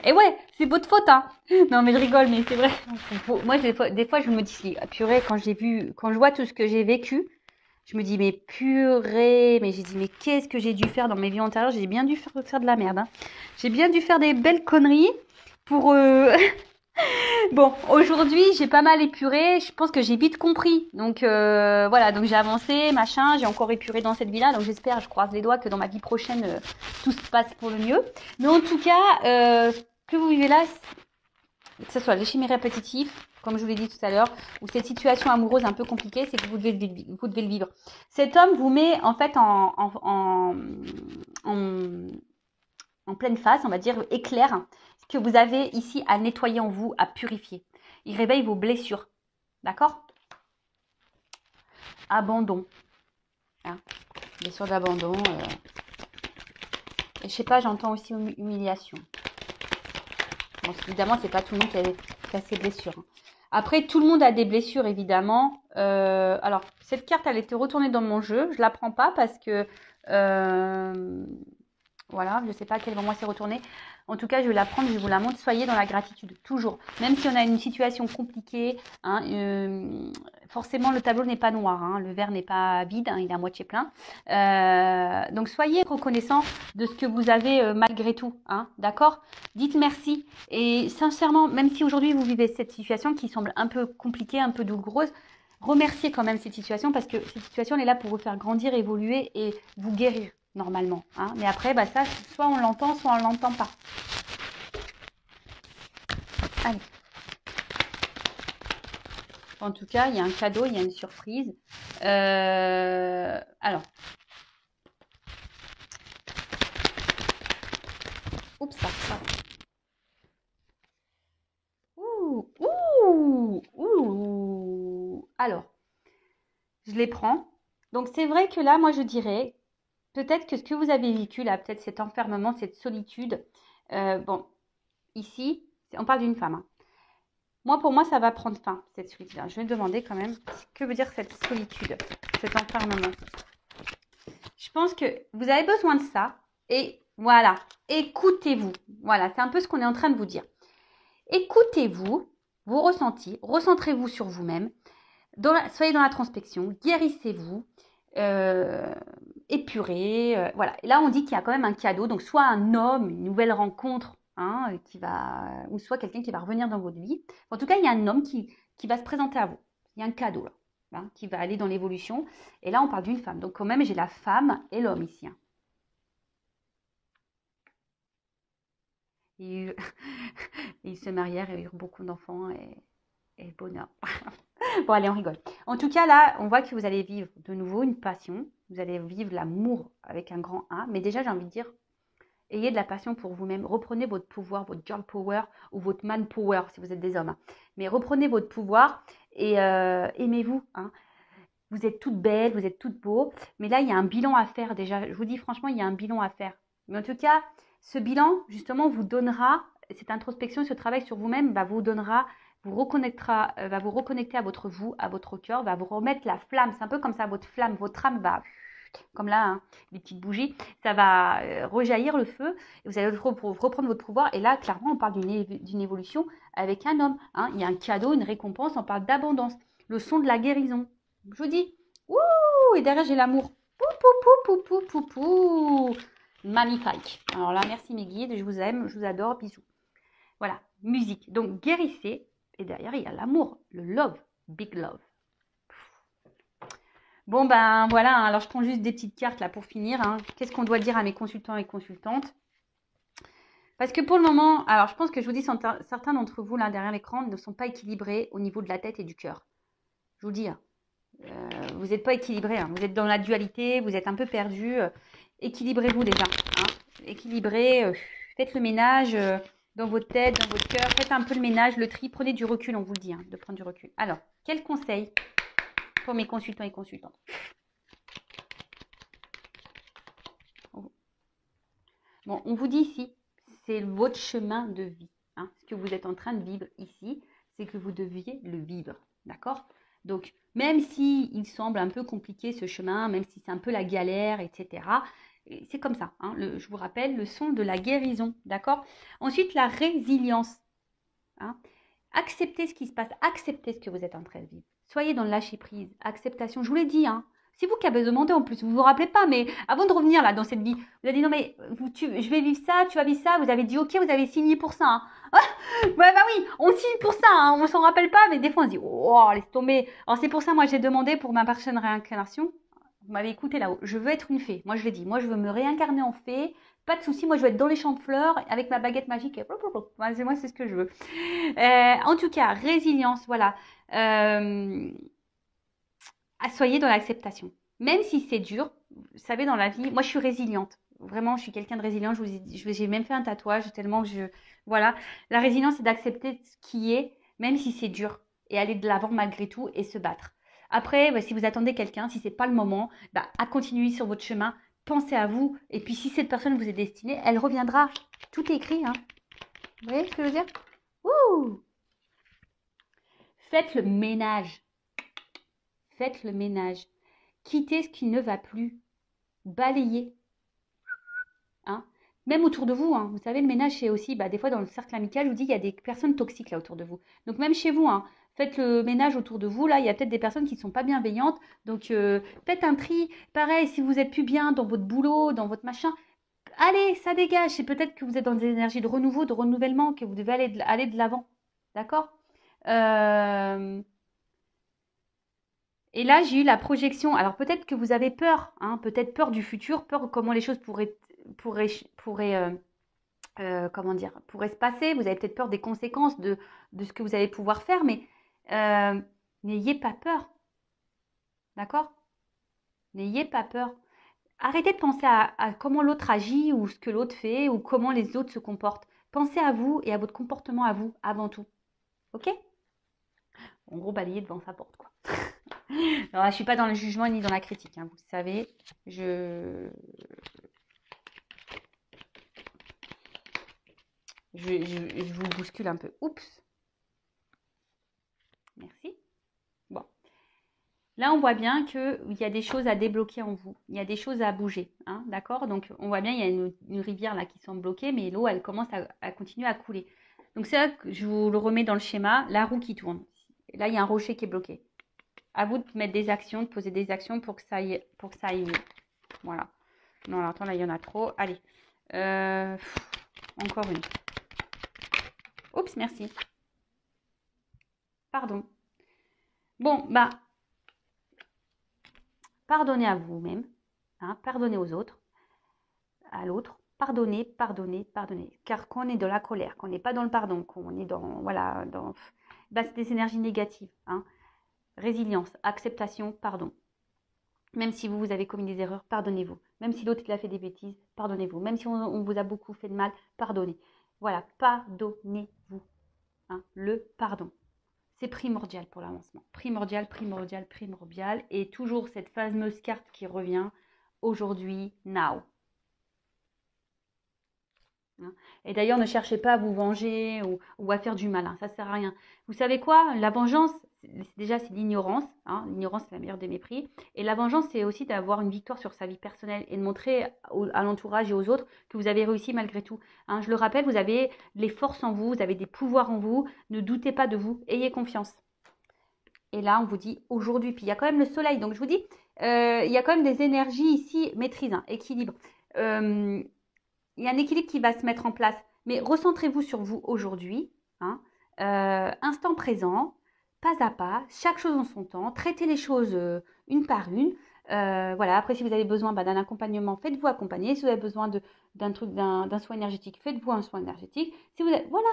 Et ouais, c'est votre faute, hein. Non, mais je rigole, mais c'est vrai. Moi, des fois, je me dis, purée, quand je vois tout ce que j'ai vécu, je me dis, mais purée, mais j'ai dit, mais qu'est-ce que j'ai dû faire dans mes vies antérieures? J'ai bien dû faire de la merde. Hein. J'ai bien dû faire des belles conneries pour... Bon, aujourd'hui, j'ai pas mal épuré. Je pense que j'ai vite compris. Donc, voilà, donc j'ai avancé, machin. J'ai encore épuré dans cette vie-là. Donc, j'espère, je croise les doigts que dans ma vie prochaine, tout se passe pour le mieux. Mais en tout cas, ce que vous vivez là, que ce soit les schémas répétitifs, comme je vous l'ai dit tout à l'heure, ou cette situation amoureuse un peu compliquée, c'est que vous devez le vivre. Cet homme vous met en fait en pleine face, on va dire, éclaire ce que vous avez ici à nettoyer en vous, à purifier. Il réveille vos blessures. D'accord? Abandon. Hein, blessure d'abandon. Et je sais pas, j'entends aussi humiliation. Bon, évidemment, c'est pas tout le monde qui a ses blessures, hein. Après, tout le monde a des blessures, évidemment. Alors, cette carte, elle était retournée dans mon jeu. Je la prends pas parce que... voilà, je ne sais pas à quel moment c'est retourné. En tout cas, je vais la prendre, je vous la montre. Soyez dans la gratitude, toujours. Même si on a une situation compliquée, hein, forcément, le tableau n'est pas noir, hein, le verre n'est pas vide, hein, il est à moitié plein. Donc, soyez reconnaissants de ce que vous avez malgré tout, hein, d'accord? Dites merci. Et sincèrement, même si aujourd'hui vous vivez cette situation qui semble un peu compliquée, un peu douloureuse, remerciez quand même cette situation parce que cette situation elle est là pour vous faire grandir, évoluer et vous guérir normalement, hein. Mais après, bah ça, soit on l'entend, soit on l'entend pas. Allez. En tout cas, il y a un cadeau, il y a une surprise. Alors. Oups, ça. Ouh. Alors, je les prends. Donc, c'est vrai que là, moi, je dirais, peut-être que ce que vous avez vécu, là, peut-être cet enfermement, cette solitude. Bon, ici, on parle d'une femme, hein. Moi, pour moi, ça va prendre fin, cette solitude. Je vais demander quand même, que veut dire cette solitude, cet enfermement. Je pense que vous avez besoin de ça. Et voilà, écoutez-vous. Voilà, c'est un peu ce qu'on est en train de vous dire. Écoutez-vous, vos ressentis, recentrez-vous sur vous-même. Soyez dans l'introspection, guérissez-vous, épurez. Voilà. Et là, on dit qu'il y a quand même un cadeau. Donc, soit un homme, une nouvelle rencontre, hein, ou soit quelqu'un qui va revenir dans votre vie. En tout cas, il y a un homme qui va se présenter à vous. Il y a un cadeau là, hein, qui va aller dans l'évolution. Et là, on parle d'une femme. Donc, quand même, j'ai la femme et l'homme ici, hein. Ils se marièrent et eurent beaucoup d'enfants et bonheur. Bon, allez, on rigole. En tout cas, là, on voit que vous allez vivre de nouveau une passion. Vous allez vivre l'amour avec un grand A. Mais déjà, j'ai envie de dire, ayez de la passion pour vous-même. Reprenez votre pouvoir, votre girl power ou votre man power si vous êtes des hommes, hein. Mais reprenez votre pouvoir et aimez-vous, hein. Vous êtes toutes belles, vous êtes toutes beaux. Mais là, il y a un bilan à faire déjà. Je vous dis franchement, il y a un bilan à faire. Mais en tout cas, ce bilan, justement, vous donnera, cette introspection, ce travail sur vous-même, bah, vous donnera, vous reconnectera, va vous reconnecter à votre vous, à votre cœur, va vous remettre la flamme. C'est un peu comme ça, votre flamme, votre âme va, comme là, hein, les petites bougies, ça va rejaillir le feu. Et vous allez reprendre votre pouvoir. Et là, clairement, on parle d'une évolution avec un homme, hein. Il y a un cadeau, une récompense, on parle d'abondance. Le son de la guérison. Je vous dis, ouh, et derrière j'ai l'amour. Pou, pou, pou, pou, pou, pou, pou. Magnifique. Alors là, merci mes guides, je vous aime, je vous adore, bisous. Voilà, musique. Donc guérissez, et derrière il y a l'amour, le love, big love. Bon ben voilà, hein, alors je prends juste des petites cartes là pour finir, hein. Qu'est-ce qu'on doit dire à mes consultants et consultantes? Parce que pour le moment, alors je pense que je vous dis, certains d'entre vous là derrière l'écran ne sont pas équilibrés au niveau de la tête et du cœur. Je vous dis, hein. Vous n'êtes pas équilibré, hein. Vous êtes dans la dualité, vous êtes un peu perdu. Équilibrez-vous déjà, hein. Équilibrez, faites le ménage dans votre tête, dans votre cœur. Faites un peu le ménage, le tri. Prenez du recul, on vous le dit, hein, de prendre du recul. Alors, quel conseil pour mes consultants et consultantes? Bon, on vous dit ici, c'est votre chemin de vie, hein. Ce que vous êtes en train de vivre ici, c'est que vous deviez le vivre, d'accord? Donc, même si il semble un peu compliqué ce chemin, même si c'est un peu la galère, etc., c'est comme ça, hein. Je vous rappelle, le son de la guérison, d'accord? Ensuite, la résilience, hein. Acceptez ce qui se passe, acceptez ce que vous êtes en train de vivre. Soyez dans le lâcher-prise, acceptation. Je vous l'ai dit, hein. C'est vous qui avez demandé en plus, vous ne vous rappelez pas, mais avant de revenir là dans cette vie, vous avez dit non mais je vais vivre ça, tu vas vivre ça, vous avez dit ok, vous avez signé pour ça, hein. Ouais, bah oui, on signe pour ça, hein, on s'en rappelle pas, mais des fois on se dit oh, laisse tomber. Alors c'est pour ça, moi j'ai demandé pour ma prochaine réincarnation, vous m'avez écouté là-haut, je veux être une fée, moi je l'ai dit, moi je veux me réincarner en fée, pas de souci, moi je veux être dans les champs de fleurs avec ma baguette magique, et moi c'est ce que je veux. En tout cas, résilience, voilà. Soyez dans l'acceptation. Même si c'est dur, vous savez, dans la vie, moi je suis résiliente. Vraiment, je suis quelqu'un de résilient. J'ai même fait un tatouage tellement que voilà. La résilience, c'est d'accepter ce qui est, même si c'est dur, et aller de l'avant malgré tout et se battre. Après, bah, si vous attendez quelqu'un, si c'est pas le moment, bah, à continuer sur votre chemin. pensez à vous. Et puis, si cette personne vous est destinée, elle reviendra. Tout est écrit, hein. Vous voyez ce que je veux dire? Ouh! Faites le ménage. Faites le ménage. Quittez ce qui ne va plus. Balayez. Hein? Même autour de vous, hein. Vous savez, le ménage, c'est aussi, des fois dans le cercle amical, je vous dis, il y a des personnes toxiques là autour de vous. Donc même chez vous, hein, faites le ménage autour de vous. Là, il y a peut-être des personnes qui ne sont pas bienveillantes. Donc faites un tri. Pareil, si vous êtes plus bien dans votre boulot, dans votre machin, allez, ça dégage. C'est peut-être que vous êtes dans des énergies de renouveau, de renouvellement, que vous devez aller de l'avant. D'accord? Et là, j'ai eu la projection. Alors peut-être que vous avez peur, hein, peut-être peur du futur, peur de comment les choses pourraient, pourraient, comment dire, pourraient se passer. Vous avez peut-être peur des conséquences de ce que vous allez pouvoir faire, mais n'ayez pas peur, d'accord? N'ayez pas peur. Arrêtez de penser à comment l'autre agit ou ce que l'autre fait ou comment les autres se comportent. Pensez à vous et à votre comportement à vous avant tout, ok? En gros, balayer devant sa porte, quoi. Alors là, je ne suis pas dans le jugement ni dans la critique, hein, vous le savez. Je vous bouscule un peu. Oups. Merci. Bon. Là, on voit bien qu'il y a des choses à débloquer en vous. Il y a des choses à bouger. Hein, d'accord? Donc, on voit bien, il y a une rivière là qui semble bloquée, mais l'eau, elle commence à continuer à couler. Donc, c'est là que je vous le remets dans le schéma. La roue qui tourne. Et là, il y a un rocher qui est bloqué. À vous de mettre des actions, de poser des actions pour que ça aille mieux. Voilà. Non, attends, là, il y en a trop. Allez. Encore une. Oups, merci. Pardon. Bon, pardonnez à vous-même. Hein, pardonnez aux autres. À l'autre. Pardonnez, pardonnez, pardonnez. Car quand on est dans la colère, qu'on n'est pas dans le pardon, qu'on est dans, voilà, c'est des énergies négatives. Hein. Résilience, acceptation, pardon. Même si vous avez commis des erreurs, pardonnez-vous. Même si l'autre il a fait des bêtises, pardonnez-vous. Même si on vous a beaucoup fait de mal, pardonnez. Voilà, pardonnez-vous. Hein, le pardon. C'est primordial pour l'avancement. Primordial, primordial, primordial. Et toujours cette fameuse carte qui revient. Aujourd'hui, now. Et d'ailleurs, ne cherchez pas à vous venger ou à faire du malin. Ça ne sert à rien. Vous savez quoi? La vengeance, déjà, c'est l'ignorance. Hein. L'ignorance, c'est la meilleure des mépris. Et la vengeance, c'est aussi d'avoir une victoire sur sa vie personnelle et de montrer à l'entourage et aux autres que vous avez réussi malgré tout. Hein. Je le rappelle, vous avez les forces en vous, vous avez des pouvoirs en vous. Ne doutez pas de vous. Ayez confiance. Et là, on vous dit aujourd'hui. Puis il y a quand même le soleil. Donc, je vous dis, il y a quand même des énergies ici, maîtrise, hein, équilibre. Il y a un équilibre qui va se mettre en place. Mais recentrez-vous sur vous aujourd'hui, hein, instant présent, pas à pas, chaque chose en son temps. Traitez les choses une par une. Voilà. Après, si vous avez besoin d'un accompagnement, faites-vous accompagner. Si vous avez besoin d'un soin énergétique, faites-vous un soin énergétique. Si vous avez, voilà,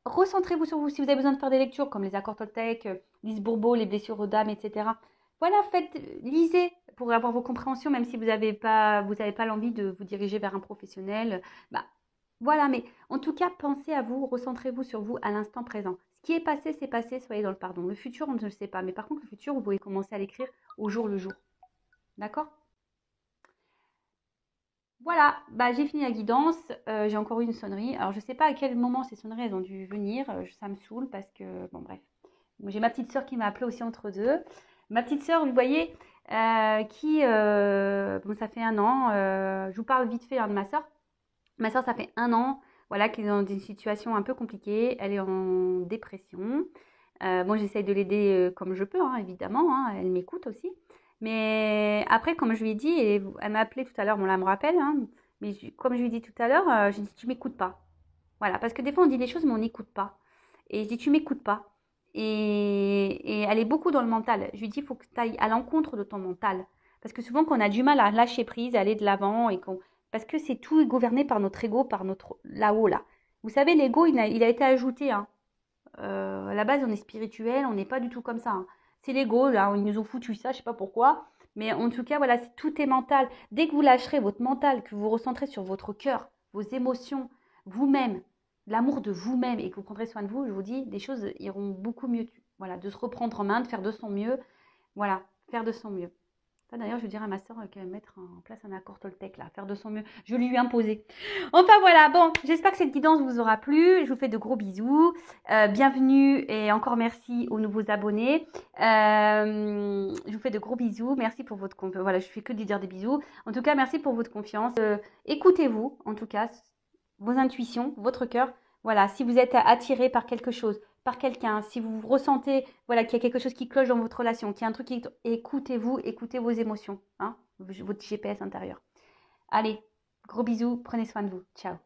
recentrez-vous sur vous. Si vous avez besoin de faire des lectures comme les accords Toltec, Lise Bourbeau, les blessures aux dames, etc. Voilà, lisez pour avoir vos compréhensions, même si vous n'avez pas l'envie de vous diriger vers un professionnel. Voilà, mais en tout cas, pensez à vous, recentrez-vous sur vous à l'instant présent. Ce qui est passé, c'est passé, soyez dans le pardon. Le futur, on ne le sait pas, mais par contre, le futur, vous pouvez commencer à l'écrire au jour le jour. D'accord? Voilà, j'ai fini la guidance, j'ai encore eu une sonnerie. Alors, je ne sais pas à quel moment ces sonneries, elles ont dû venir, ça me saoule parce que, bon, bref. J'ai ma petite sœur qui m'a appelée aussi entre deux. Ma petite sœur, vous voyez, ça fait 1 an, je vous parle vite fait hein, de ma sœur. Ma sœur, ça fait 1 an, voilà, qu'elle est dans une situation un peu compliquée. Elle est en dépression. Bon, j'essaye de l'aider comme je peux, hein, évidemment. Hein, elle m'écoute aussi. Mais après, comme je lui ai dit, et elle m'a appelé tout à l'heure, bon là, elle me rappelle, hein, mais comme je lui ai dit tout à l'heure, j'ai dit, tu m'écoutes pas. Voilà, parce que des fois, on dit des choses, mais on n'écoute pas. Et je dis, tu m'écoutes pas. Et elle est beaucoup dans le mental. Je lui dis, il faut que tu ailles à l'encontre de ton mental. Parce que souvent, qu'on a du mal à lâcher prise, à aller de l'avant, parce que c'est tout gouverné par notre ego, par notre là-haut, là. Vous savez, l'ego, il a été ajouté. Hein. À la base, on est spirituel, on n'est pas du tout comme ça. Hein. C'est l'ego, là, ils nous ont foutu ça, je sais pas pourquoi. Mais en tout cas, voilà, tout est mental. Dès que vous lâcherez votre mental, que vous vous recentrez sur votre cœur, vos émotions, vous-même, l'amour de vous-même et que vous prendrez soin de vous, je vous dis, les choses iront beaucoup mieux. Voilà, de se reprendre en main, de faire de son mieux. Voilà, faire de son mieux. Ça, d'ailleurs, je dirais à ma soeur qu'elle va mettre en place un accord Toltec, là, faire de son mieux. Je lui ai imposé. Enfin, voilà. Bon, j'espère que cette guidance vous aura plu. Je vous fais de gros bisous. Bienvenue et encore merci aux nouveaux abonnés. Je vous fais de gros bisous. Merci pour votre confiance. Voilà, je fais que de dire des bisous. En tout cas, merci pour votre confiance. Écoutez-vous, en tout cas, vos intuitions, votre cœur. Voilà, si vous êtes attiré par quelque chose, par quelqu'un, si vous ressentez voilà, qu'il y a quelque chose qui cloche dans votre relation, qu'il y a un truc qui... Écoutez-vous, écoutez vos émotions, hein, votre GPS intérieur. Allez, gros bisous, prenez soin de vous. Ciao.